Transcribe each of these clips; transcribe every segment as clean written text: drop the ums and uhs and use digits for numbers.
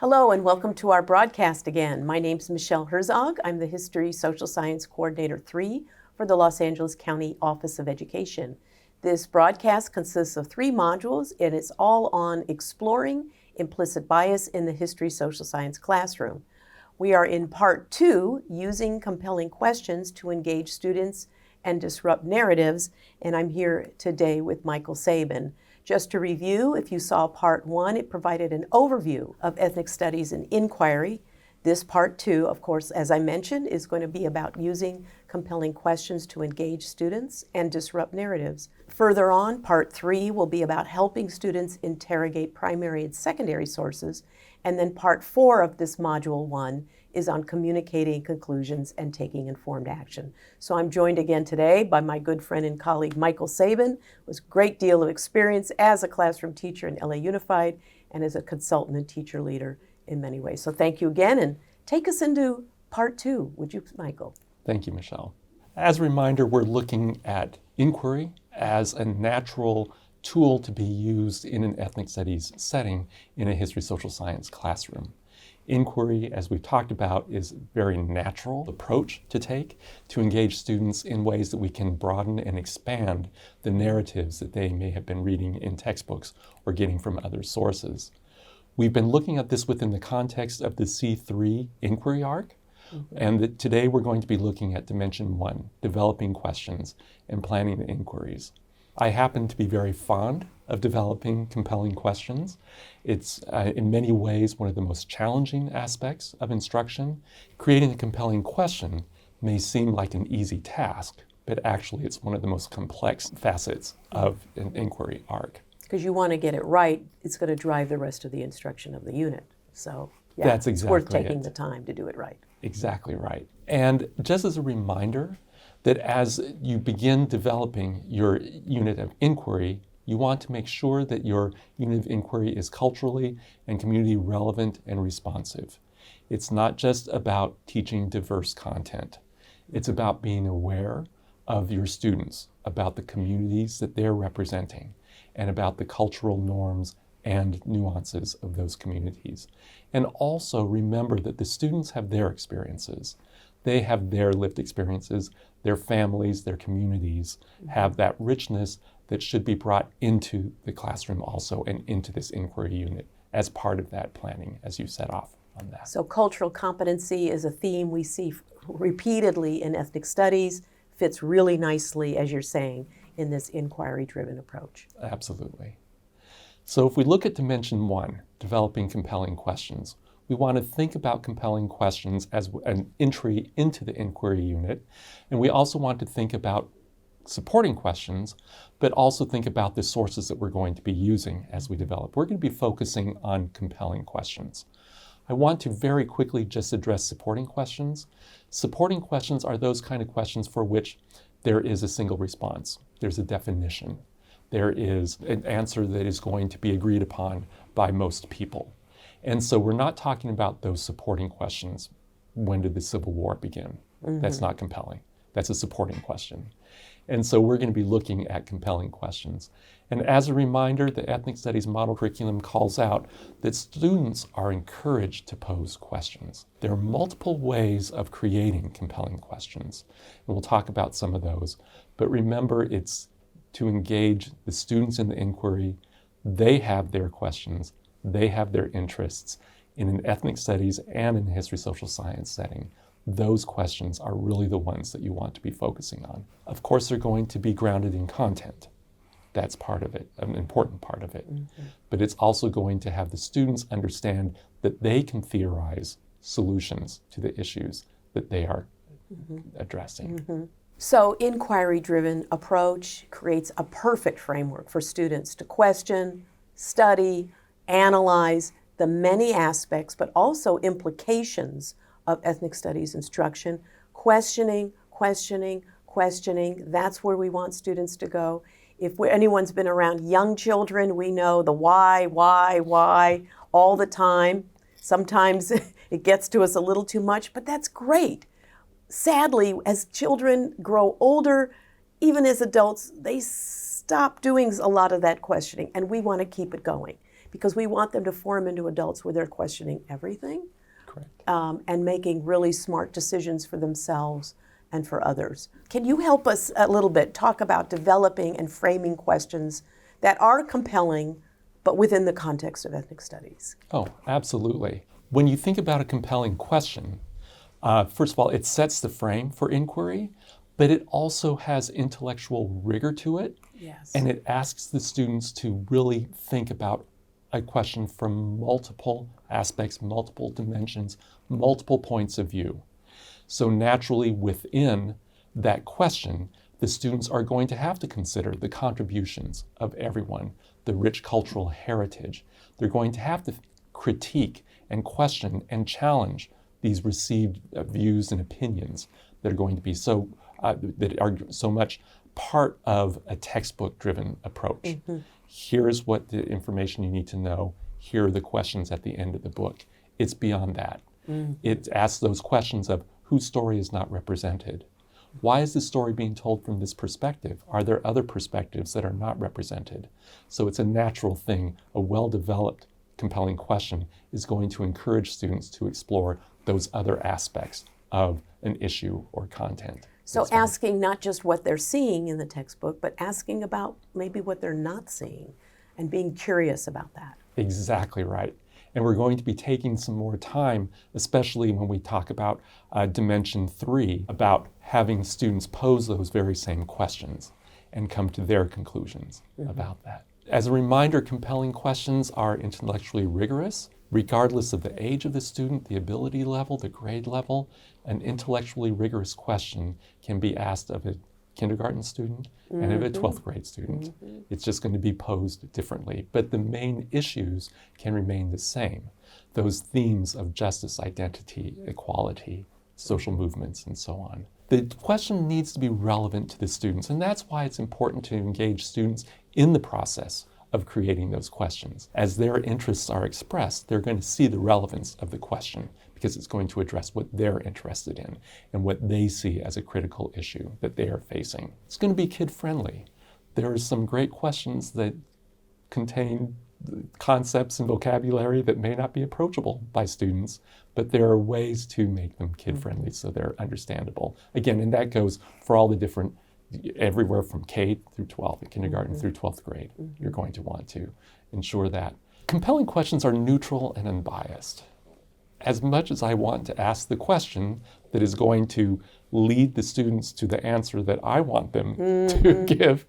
Hello and welcome to our broadcast again. My name's Michelle Herzog. I'm the History Social Science Coordinator 3 for the Los Angeles County Office of Education. This broadcast consists of 3 modules and it's all on exploring implicit bias in the History Social Science classroom. We are in part 2, using compelling questions to engage students and disrupt narratives, and I'm here today with Michael Sabin. Just to review, if you saw part 1, it provided an overview of ethnic studies and inquiry. This part 2, of course, as I mentioned, is going to be about using compelling questions to engage students and disrupt narratives. Further on, part 3 will be about helping students interrogate primary and secondary sources. And then part 4 of this module 1 is on communicating conclusions and taking informed action. So I'm joined again today by my good friend and colleague, Michael Sabin, with a great deal of experience as a classroom teacher in LA Unified and as a consultant and teacher leader in many ways. So thank you again, and take us into part 2, would you, Michael? Thank you, Michelle. As a reminder, we're looking at inquiry as a natural tool to be used in an ethnic studies setting in a history social science classroom. Inquiry, as we've talked about, is a very natural approach to take to engage students in ways that we can broaden and expand the narratives that they may have been reading in textbooks or getting from other sources. We've been looking at this within the context of the C3 inquiry arc, and today we're going to be looking at Dimension 1, developing questions and planning inquiries. I happen to be very fond of developing compelling questions. It's in many ways one of the most challenging aspects of instruction. Creating a compelling question may seem like an easy task, but actually it's one of the most complex facets of an inquiry arc. Because you want to get it right, it's going to drive the rest of the instruction of the unit. So yeah, That's exactly it's worth taking the time to do it right. Exactly right. And just as a reminder, that as you begin developing your unit of inquiry, you want to make sure that your unit of inquiry is culturally and community relevant and responsive. It's not just about teaching diverse content. It's about being aware of your students, about the communities that they're representing, and about the cultural norms and nuances of those communities. And also remember that the students have their experiences. They have their lived experiences, their families, their communities have that richness that should be brought into the classroom also and into this inquiry unit as part of that planning as you set off on that. So cultural competency is a theme we see repeatedly in ethnic studies, fits really nicely, as you're saying, in this inquiry-driven approach. Absolutely. So if we look at Dimension 1, developing compelling questions, we want to think about compelling questions as an entry into the inquiry unit, and we also want to think about supporting questions, but also think about the sources that we're going to be using as we develop. We're going to be focusing on compelling questions. I want to very quickly just address supporting questions. Supporting questions are those kind of questions for which there is a single response. There's a definition. There is an answer that is going to be agreed upon by most people. And so we're not talking about those supporting questions. When did the Civil War begin? That's not compelling. That's a supporting question. And so we're going to be looking at compelling questions. And as a reminder, the Ethnic Studies Model Curriculum calls out that students are encouraged to pose questions. There are multiple ways of creating compelling questions, and we'll talk about some of those. But remember, it's to engage the students in the inquiry. They have their questions. They have their interests. In an ethnic studies and in a history social science setting, those questions are really the ones that you want to be focusing on. Of course, they're going to be grounded in content. That's part of it, an important part of it. But it's also going to have the students understand that they can theorize solutions to the issues that they are addressing. So inquiry-driven approach creates a perfect framework for students to question, study, analyze the many aspects, but also implications of ethnic studies instruction. Questioning, that's where we want students to go. If anyone's been around young children, we know the why, all the time. Sometimes it gets to us a little too much, but that's great. Sadly, as children grow older, even as adults, they stop doing a lot of that questioning, and we want to keep it going. because we want them to form into adults where they're questioning everything. Correct. And making really smart decisions for themselves and for others. Can you help us a little bit talk about developing and framing questions that are compelling, but within the context of ethnic studies? Oh, absolutely. When you think about a compelling question, first of all, it sets the frame for inquiry, but it also has intellectual rigor to it. Yes. And it asks the students to really think about a question from multiple aspects, multiple dimensions, multiple points of view. So naturally within that question, the students are going to have to consider the contributions of everyone, the rich cultural heritage. They're going to have to critique and question and challenge these received views and opinions that are going to be that are so much part of a textbook-driven approach. Mm-hmm. Here's what the information you need to know. Here are the questions at the end of the book. It's beyond that. Mm-hmm. It asks those questions of whose story is not represented. Why is this story being told from this perspective? Are there other perspectives that are not represented? So it's a natural thing. A well-developed, compelling question is going to encourage students to explore those other aspects of an issue or content. So asking not just what they're seeing in the textbook, but asking about maybe what they're not seeing and being curious about that. Exactly right. And we're going to be taking some more time, especially when we talk about Dimension 3, about having students pose those very same questions and come to their conclusions about that. As a reminder, compelling questions are intellectually rigorous. Regardless of the age of the student, the ability level, the grade level, an intellectually rigorous question can be asked of a kindergarten student and of a 12th grade student. Mm-hmm. It's just going to be posed differently, but the main issues can remain the same. Those themes of justice, identity, equality, social movements, and so on. The question needs to be relevant to the students, and that's why it's important to engage students in the process of creating those questions. As their interests are expressed, they're going to see the relevance of the question because it's going to address what they're interested in and what they see as a critical issue that they are facing. It's going to be kid-friendly. There are some great questions that contain concepts and vocabulary that may not be approachable by students, but there are ways to make them kid-friendly so they're understandable. Again, and that goes for all the different everywhere from K through 12, kindergarten through 12th grade. You're going to want to ensure that. Compelling questions are neutral and unbiased. As much as I want to ask the question that is going to lead the students to the answer that I want them to give,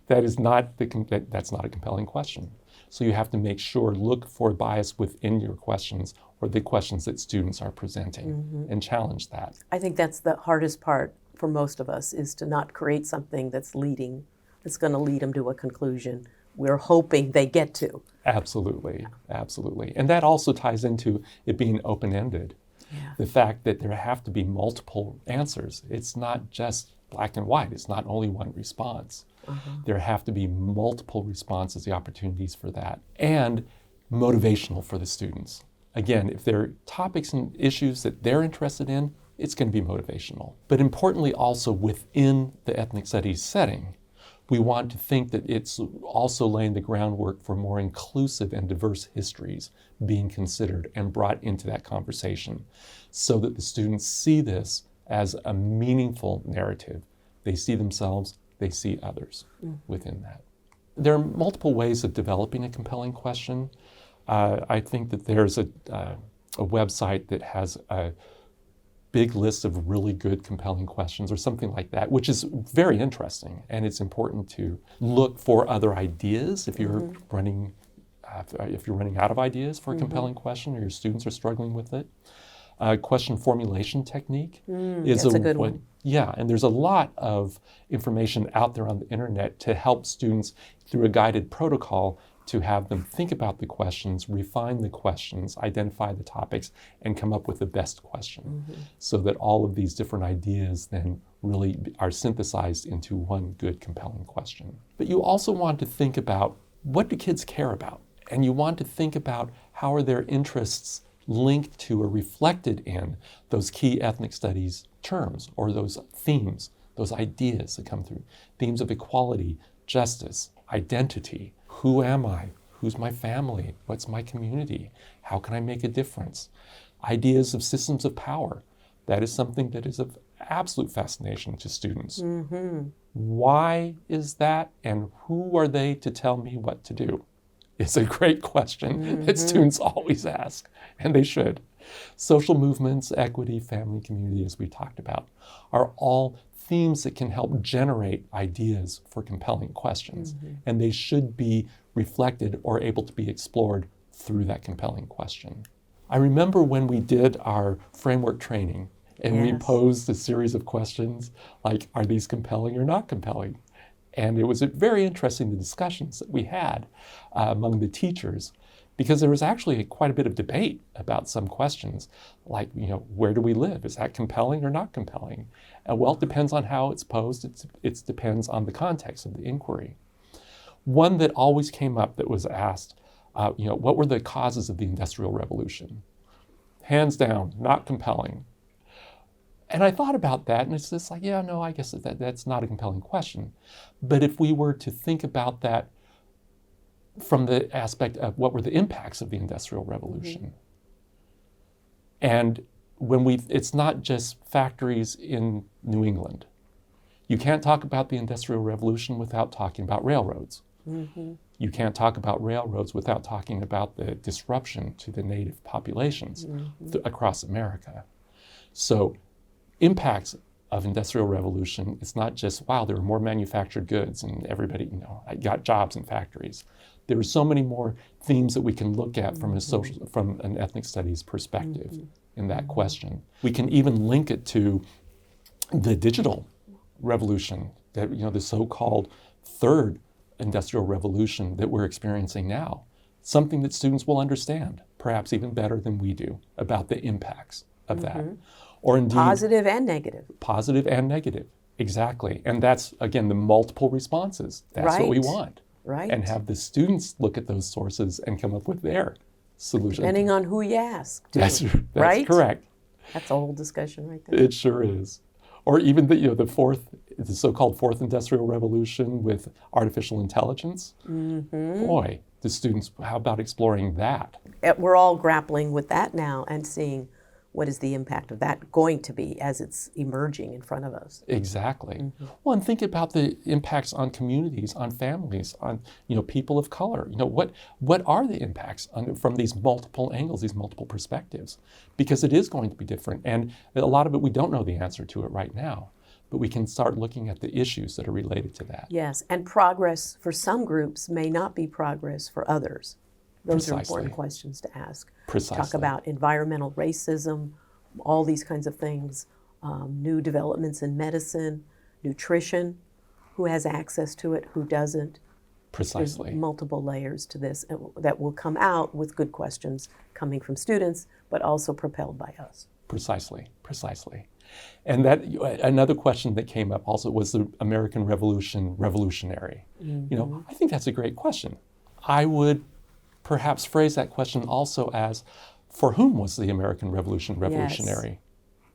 that's not a compelling question. So you have to make sure, look for bias within your questions or the questions that students are presenting and challenge that. I think that's the hardest part for most of us, is to not create something that's going to lead them to a conclusion we're hoping they get to. Absolutely, absolutely. And that also ties into it being open-ended. Yeah. The fact that there have to be multiple answers. It's not just black and white. It's not only one response. There have to be multiple responses, the opportunities for that, and motivational for the students. Again, if there are topics and issues that they're interested in, it's going to be motivational. But importantly, also within the ethnic studies setting, we want to think that it's also laying the groundwork for more inclusive and diverse histories being considered and brought into that conversation so that the students see this as a meaningful narrative. They see themselves, they see others within that. There are multiple ways of developing a compelling question. I think that there's a website that has a big list of really good, compelling questions or something like that, which is very interesting. And it's important to look for other ideas if you're running out of ideas for a compelling question or your students are struggling with it. Question formulation technique is a good one. Yeah, and there's a lot of information out there on the internet to help students through a guided protocol to have them think about the questions, refine the questions, identify the topics, and come up with the best question so that all of these different ideas then really are synthesized into one good, compelling question. But you also want to think about what do kids care about? And you want to think about how are their interests linked to or reflected in those key ethnic studies terms or those themes, those ideas that come through. Themes of equality, justice, identity. Who am I? Who's my family? What's my community? How can I make a difference? Ideas of systems of power. That is something that is of absolute fascination to students. Why is that, and who are they to tell me what to do? It's a great question that students always ask, and they should. Social movements, equity, family, community, as we talked about, are all themes that can help generate ideas for compelling questions, and they should be reflected or able to be explored through that compelling question. I remember when we did our framework training, and we posed a series of questions like, are these compelling or not compelling? And it was very interesting, the discussions that we had among the teachers, because there was actually quite a bit of debate about some questions, like, where do we live? Is that compelling or not compelling? Well, it depends on how it's posed. It depends on the context of the inquiry. One that always came up that was asked, what were the causes of the Industrial Revolution? Hands down, not compelling. And I thought about that, and it's just like, I guess that's not a compelling question. But if we were to think about that from the aspect of what were the impacts of the Industrial Revolution, and it's not just factories in New England. You can't talk about the Industrial Revolution without talking about railroads. You can't talk about railroads without talking about the disruption to the native populations across America. So impacts of Industrial Revolution, it's not just, wow, there were more manufactured goods and everybody, got jobs in factories. There are so many more themes that we can look at from an ethnic studies perspective in that question. We can even link it to the digital revolution, that the so-called third Industrial Revolution that we're experiencing now. Something that students will understand, perhaps even better than we do, about the impacts of that. Or indeed, positive and negative. Positive and negative, exactly. And that's, again, the multiple responses. That's what we want. Right. And have the students look at those sources and come up with their solution. Depending on who you ask. That's right? correct. That's a whole discussion right there. It sure is. Or even the so-called fourth Industrial Revolution with artificial intelligence. Boy, the students, how about exploring that? We're all grappling with that now and seeing what is the impact of that going to be as it's emerging in front of us. Exactly. Well, and think about the impacts on communities, on families, on people of color. What are the impacts from these multiple angles, these multiple perspectives? Because it is going to be different, and a lot of it we don't know the answer to it right now, but we can start looking at the issues that are related to that. Yes, and progress for some groups may not be progress for others. Those are important questions to ask. Talk about environmental racism, all these kinds of things, new developments in medicine, nutrition, who has access to it, who doesn't. There's multiple layers to this that will come out with good questions coming from students, but also propelled by us. Precisely. And that another question that came up also was the American Revolution revolutionary. I think that's a great question. I would perhaps phrase that question also as, for whom was the American Revolution revolutionary?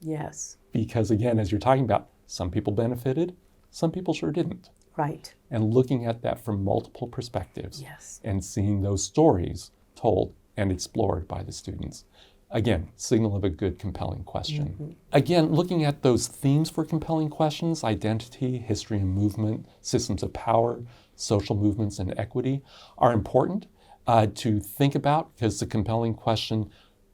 Yes. Because again, as you're talking about, some people benefited, some people sure didn't. Right. And looking at that from multiple perspectives. Yes. And seeing those stories told and explored by the students. Again, signal of a good, compelling question. Again, looking at those themes for compelling questions, identity, history and movement, systems of power, social movements and equity, are important to think about, because the compelling question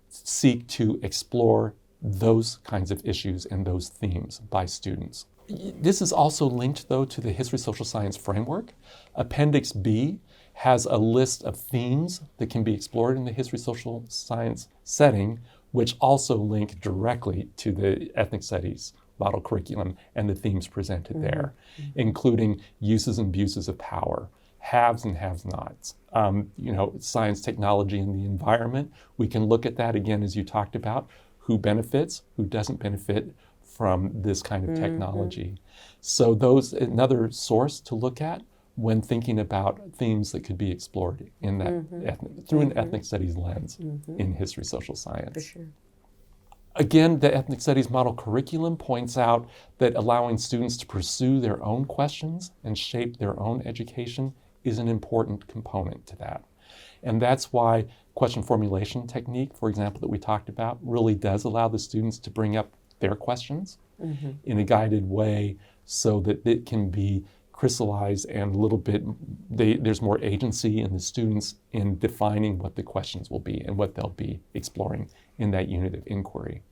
seek to explore those kinds of issues and those themes by students. This is also linked, though, to the History Social Science Framework. Appendix B has a list of themes that can be explored in the History Social Science setting, which also link directly to the Ethnic Studies model curriculum and the themes presented there, including uses and abuses of power, haves and have-nots, science, technology, and the environment. We can look at that again, as you talked about, who benefits, who doesn't benefit from this kind of technology. So another source to look at when thinking about themes that could be explored in that through an ethnic studies lens in history social science. For sure. Again, the ethnic studies model curriculum points out that allowing students to pursue their own questions and shape their own education is an important component to that. And that's why question formulation technique, for example, that we talked about, really does allow the students to bring up their questions in a guided way so that it can be crystallized and a little bit, there's more agency in the students in defining what the questions will be and what they'll be exploring in that unit of inquiry.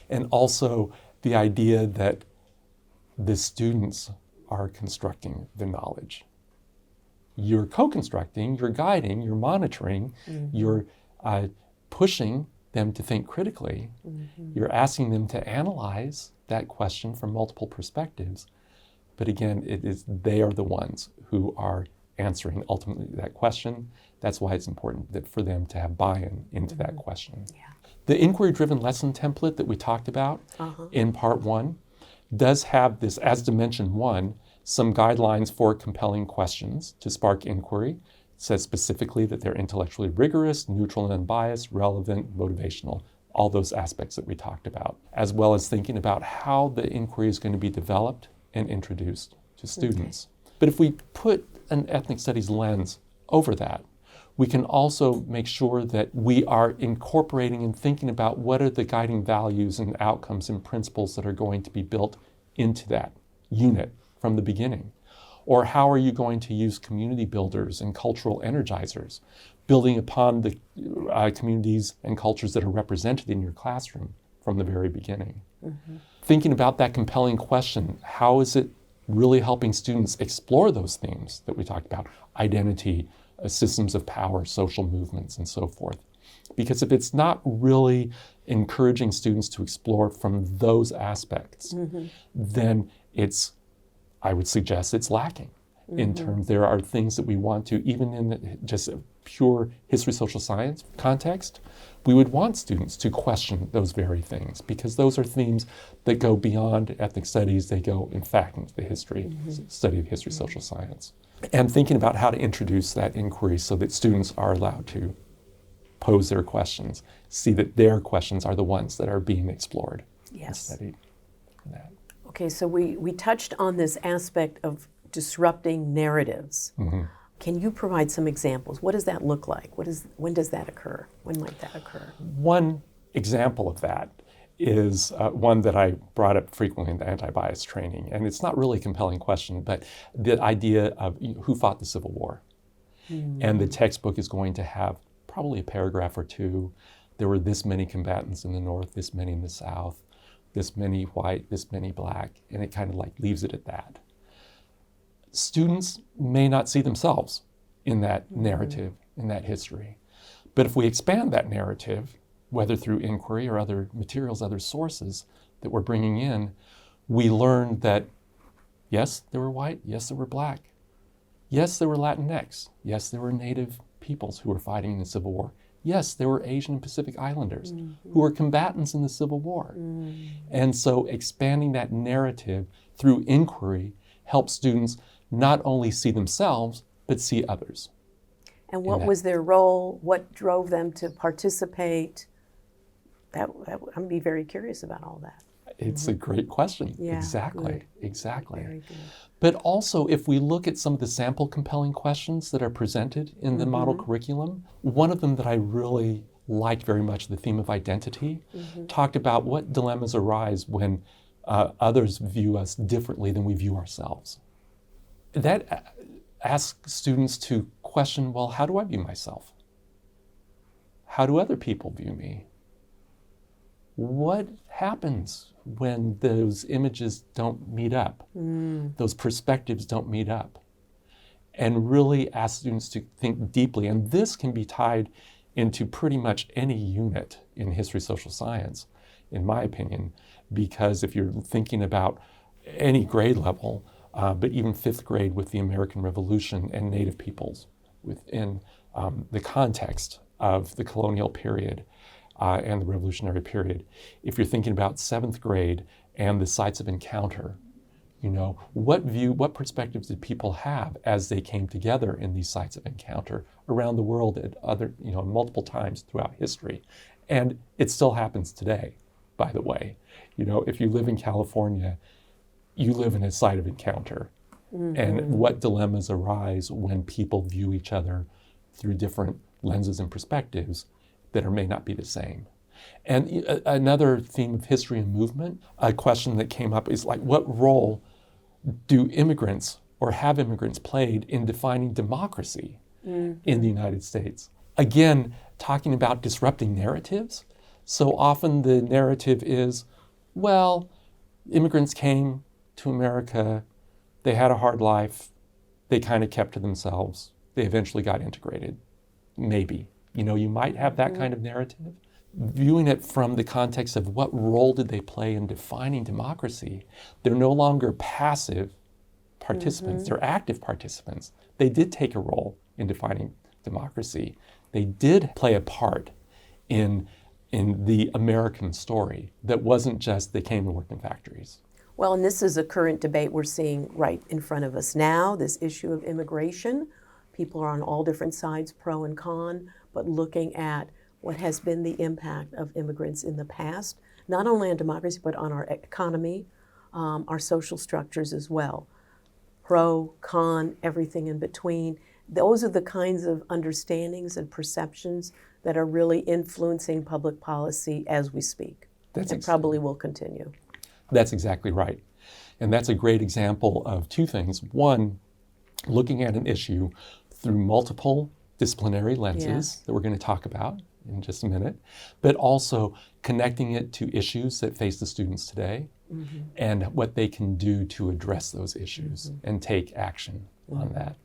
And also the idea that the students are constructing the knowledge. You're co-constructing, you're guiding, you're monitoring, you're pushing them to think critically. You're asking them to analyze that question from multiple perspectives. But again, they are the ones who are answering ultimately that question. That's why it's important for them to have buy-in into that question. Yeah. The inquiry-driven lesson template that we talked about in part 1 does have this, as dimension 1, some guidelines for compelling questions to spark inquiry. It says specifically that they're intellectually rigorous, neutral and unbiased, relevant, motivational, all those aspects that we talked about, as well as thinking about how the inquiry is going to be developed and introduced to students. But if we put an ethnic studies lens over that, we can also make sure that we are incorporating and thinking about what are the guiding values and outcomes and principles that are going to be built into that unit from the beginning. Or how are you going to use community builders and cultural energizers, building upon the communities and cultures that are represented in your classroom from the very beginning. Thinking about that compelling question, how is it really helping students explore those themes that we talked about, identity, systems of power, social movements, and so forth. Because if it's not really encouraging students to explore from those aspects, then I would suggest it's lacking. In terms, there are things that we want to, even in just a pure history social science context, we would want students to question those very things because those are themes that go beyond ethnic studies. They go, in fact, into the history, study of history social science. And thinking about how to introduce that inquiry so that students are allowed to pose their questions, see that their questions are the ones that are being explored and studied. Okay, so we touched on this aspect of disrupting narratives. Can you provide some examples? What does that look like? When does that occur? When might that occur? One example of that is one that I brought up frequently in the anti-bias training. And it's not really a compelling question, but the idea of who fought the Civil War. And the textbook is going to have probably a paragraph or two. There were this many combatants in the North, this many in the South, this many white, this many black, and it kind of like leaves it at that. Students may not see themselves in that narrative, in that history. But if we expand that narrative, whether through inquiry or other materials, other sources that we're bringing in, we learn that, yes, there were white, yes, there were black. Yes, there were Latinx. Yes, there were Native peoples who were fighting in the Civil War. Yes, there were Asian and Pacific Islanders who were combatants in the Civil War. And so expanding that narrative through inquiry helps students not only see themselves, but see others. And what was their role? What drove them to participate? I'm be very curious about all that. It's a great question. Yeah, exactly. Very good. But also, if we look at some of the sample compelling questions that are presented in the model curriculum, one of them that I really liked very much, the theme of identity, talked about what dilemmas arise when others view us differently than we view ourselves. That asks students to question, well, how do I view myself? How do other people view me? What happens when those images don't meet up, those perspectives don't meet up? And really ask students to think deeply. And this can be tied into pretty much any unit in history social science, in my opinion, because if you're thinking about any grade level, but even fifth grade with the American Revolution and Native peoples within the context of the colonial period and the Revolutionary period. If you're thinking about seventh grade and the sites of encounter, what perspectives did people have as they came together in these sites of encounter around the world at multiple times throughout history? And it still happens today, by the way. If you live in California, you live in a site of encounter. And what dilemmas arise when people view each other through different lenses and perspectives that may not be the same. And another theme of history and movement, a question that came up is like, what role do immigrants or have immigrants played in defining democracy in the United States? Again, talking about disrupting narratives. So often the narrative is, well, immigrants came to America, they had a hard life, they kind of kept to themselves, they eventually got integrated. Maybe. You might have that kind of narrative. Viewing it from the context of what role did they play in defining democracy, they're no longer passive participants, they're active participants. They did take a role in defining democracy. They did play a part in the American story that wasn't just they came and worked in factories. Well, and this is a current debate we're seeing right in front of us now, this issue of immigration. People are on all different sides, pro and con, but looking at what has been the impact of immigrants in the past, not only on democracy, but on our economy, our social structures as well. Pro, con, everything in between. Those are the kinds of understandings and perceptions that are really influencing public policy as we speak. And probably will continue. That's exactly right. And that's a great example of two things. One, looking at an issue through multiple disciplinary lenses that we're going to talk about in just a minute, but also connecting it to issues that face the students today and what they can do to address those issues and take action on that.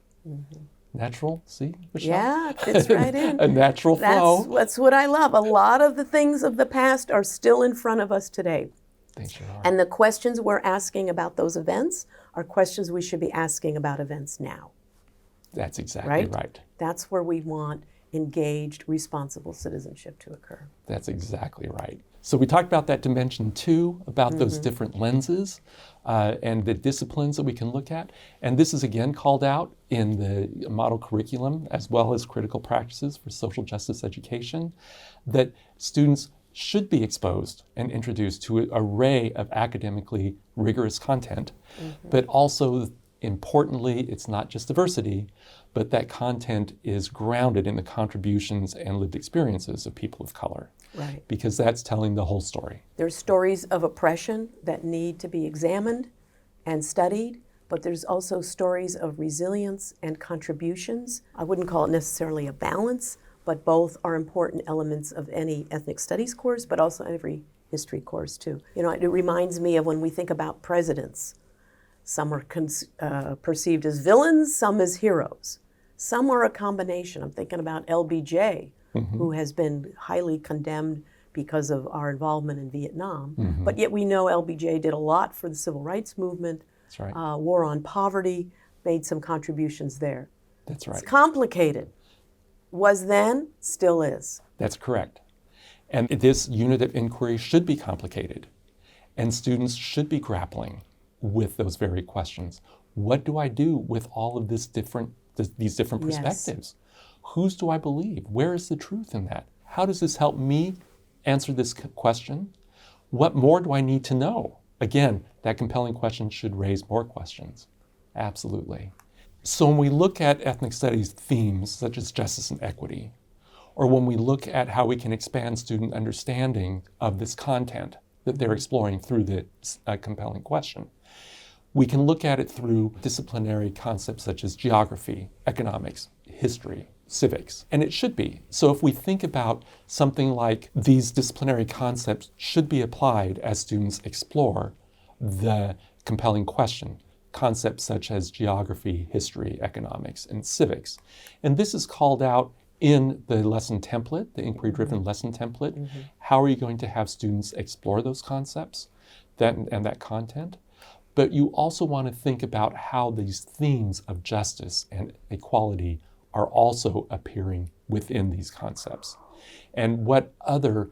Natural, see, Michelle? Yeah, it fits right in. A natural flow. That's what I love. A lot of the things of the past are still in front of us today. They sure are. And the questions we're asking about those events are questions we should be asking about events now. That's exactly right. That's where we want engaged, responsible citizenship to occur. That's exactly right. So we talked about that dimension 2, about those different lenses and the disciplines that we can look at. And this is again called out in the model curriculum as well as critical practices for social justice education, that students should be exposed and introduced to an array of academically rigorous content, but also importantly, it's not just diversity, but that content is grounded in the contributions and lived experiences of people of color. Right. Because that's telling the whole story. There's stories of oppression that need to be examined and studied, but there's also stories of resilience and contributions. I wouldn't call it necessarily a balance, but both are important elements of any ethnic studies course, but also every history course too. It reminds me of when we think about presidents. Some are perceived as villains, some as heroes. Some are a combination. I'm thinking about LBJ, who has been highly condemned because of our involvement in Vietnam. But yet we know LBJ did a lot for the civil rights movement. That's right. War on poverty, made some contributions there. That's right. It's complicated. Was then, still is. That's correct. And this unit of inquiry should be complicated. And students should be grappling with those very questions. What do I do with all of these different perspectives? Whose do I believe? Where is the truth in that? How does this help me answer this question? What more do I need to know? Again, that compelling question should raise more questions. Absolutely. So when we look at ethnic studies themes such as justice and equity, or when we look at how we can expand student understanding of this content that they're exploring through the compelling question, we can look at it through disciplinary concepts such as geography, economics, history, civics, and it should be. So if we think about something like these disciplinary concepts should be applied as students explore the compelling question, concepts such as geography, history, economics, and civics. And this is called out in the lesson template, the inquiry-driven lesson template. How are you going to have students explore those concepts and that content? But you also want to think about how these themes of justice and equality are also appearing within these concepts. And what other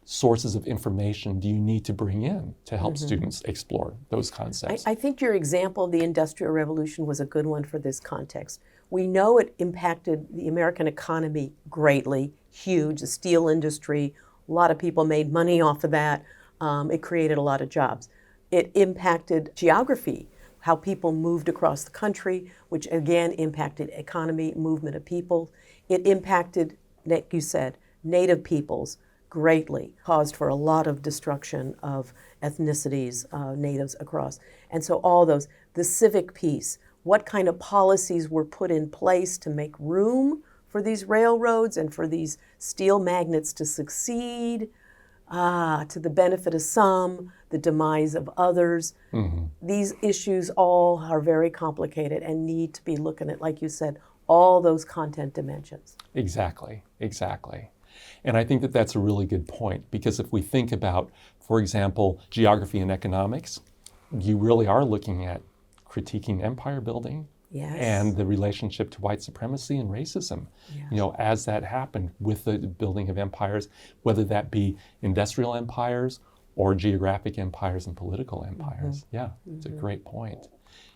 sources of information do you need to bring in to help students explore those concepts? I think your example of the Industrial Revolution was a good one for this context. We know it impacted the American economy greatly, huge, the steel industry, a lot of people made money off of that. It created a lot of jobs. It impacted geography, how people moved across the country, which again impacted economy, movement of people. It impacted like you said, Native peoples greatly caused for a lot of destruction of ethnicities, natives across. And so all those, the civic piece, what kind of policies were put in place to make room for these railroads and for these steel magnets to succeed, to the benefit of some, the demise of others. Mm-hmm. These issues all are very complicated and need to be looking at, like you said, all those content dimensions. Exactly. And I think that that's a really good point, because if we think about, for example, geography and economics, you really are looking at critiquing empire building. Yes. And the relationship to white supremacy and racism, yes. As that happened with the building of empires, whether that be industrial empires or geographic empires and political empires. Mm-hmm. Yeah, it's a great point.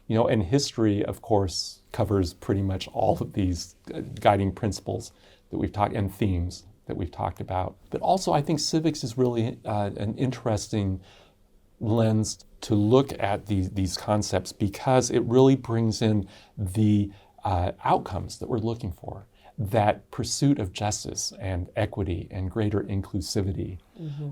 And history, of course, covers pretty much all of these guiding principles that we've talked, and themes that we've talked about. But also, I think civics is really an interesting lens to look at these concepts, because it really brings in the outcomes that we're looking for, that pursuit of justice and equity and greater inclusivity,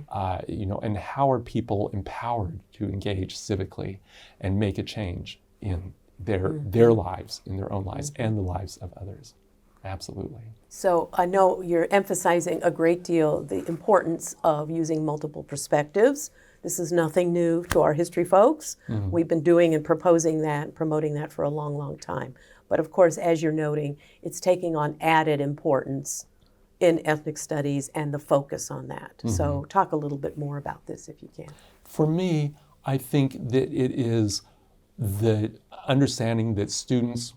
and how are people empowered to engage civically and make a change in their lives, in their own lives, and the lives of others. Absolutely. So I know you're emphasizing a great deal the importance of using multiple perspectives. This is nothing new to our history folks. Mm-hmm. We've been doing and promoting that for a long, long time. But of course, as you're noting, it's taking on added importance in ethnic studies and the focus on that. Mm-hmm. So talk a little bit more about this if you can. For me, I think that it is the understanding that students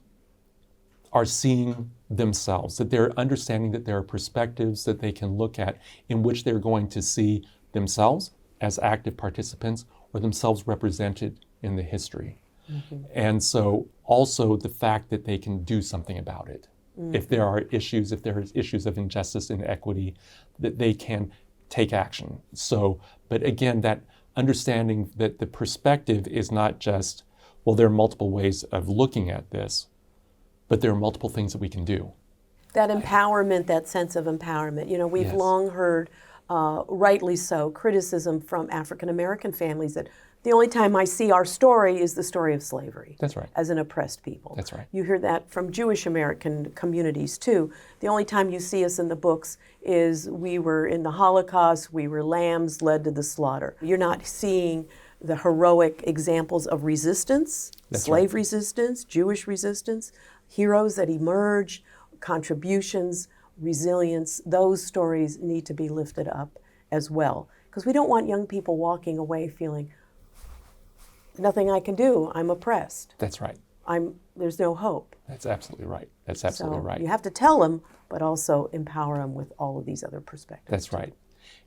are seeing themselves, that they're understanding that there are perspectives that they can look at in which they're going to see themselves as active participants or themselves represented in the history. Mm-hmm. And so also the fact that they can do something about it. Mm-hmm. If there are issues of injustice and inequity, that they can take action. So, but again, that understanding that the perspective is not just, well, there are multiple ways of looking at this, but there are multiple things that we can do. That empowerment, that sense of empowerment. We've Yes. long heard, rightly so, criticism from African American families that the only time I see our story is the story of slavery. That's right. As an oppressed people. That's right. You hear that from Jewish American communities too. The only time you see us in the books is we were in the Holocaust, we were lambs led to the slaughter. You're not seeing the heroic examples of resistance, That's slave right. resistance, Jewish resistance, heroes that emerge, contributions, resilience. Those stories need to be lifted up as well. Because we don't want young people walking away feeling, nothing I can do, I'm oppressed. That's right. There's no hope. That's absolutely right. That's absolutely right. You have to tell them, but also empower them with all of these other perspectives. That's right.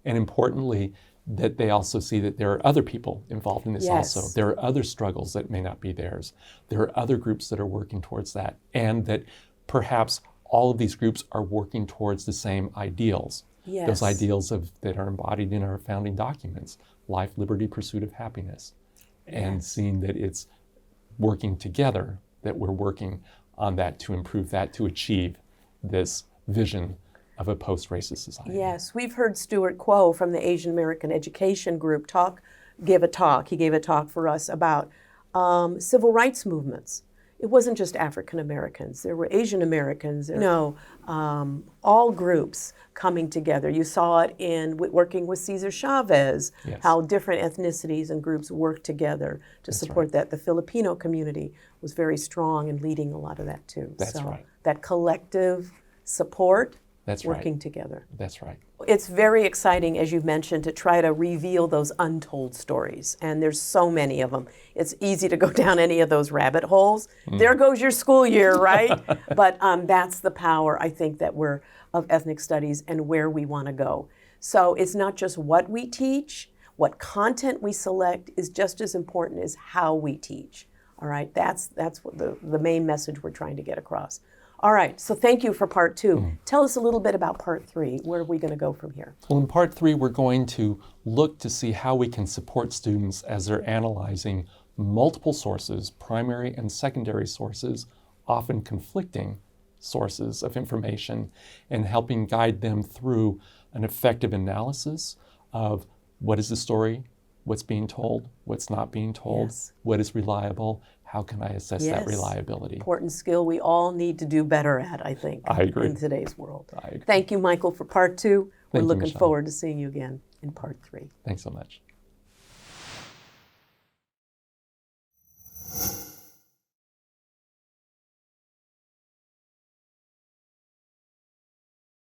And importantly, that they also see that there are other people involved in this Yes. also. There are other struggles that may not be theirs. There are other groups that are working towards that. And that perhaps all of these groups are working towards the same ideals. Yes. Those ideals that are embodied in our founding documents: life, liberty, pursuit of happiness. And Yes. seeing that it's working together, that we're working on that to improve that, to achieve this vision of a post-racist society. Yes, we've heard Stuart Quo from the Asian American Education Group give a talk. He gave a talk for us about civil rights movements. It wasn't just African Americans. There were Asian Americans. All groups coming together. You saw it in working with Cesar Chavez, Yes. how different ethnicities and groups work together to That's support right. that. The Filipino community was very strong in leading a lot of that too. That's right. That collective support, That's working right. together. That's right. It's very exciting, as you mentioned, to try to reveal those untold stories. And there's so many of them. It's easy to go down any of those rabbit holes. There goes your school year, right? But that's the power, I think, of ethnic studies and where we want to go. So it's not just what we teach, what content we select is just as important as how we teach. All right, that's what the main message we're trying to get across. All right, so thank you for part 2. Tell us a little bit about part 3. Where are we going to go from here? Well, in part 3, we're going to look to see how we can support students as they're analyzing multiple sources, primary and secondary sources, often conflicting sources of information and helping guide them through an effective analysis of what is the story, what's being told, what's not being told, Yes. what is reliable, how can I assess that Yes. reliability. Important skill we all need to do better at, I think, I agree. in today's world. I agree. Thank you, Michael, for part 2. We're Thank you, looking Michelle. forward to seeing you again in part 3. Thanks so much.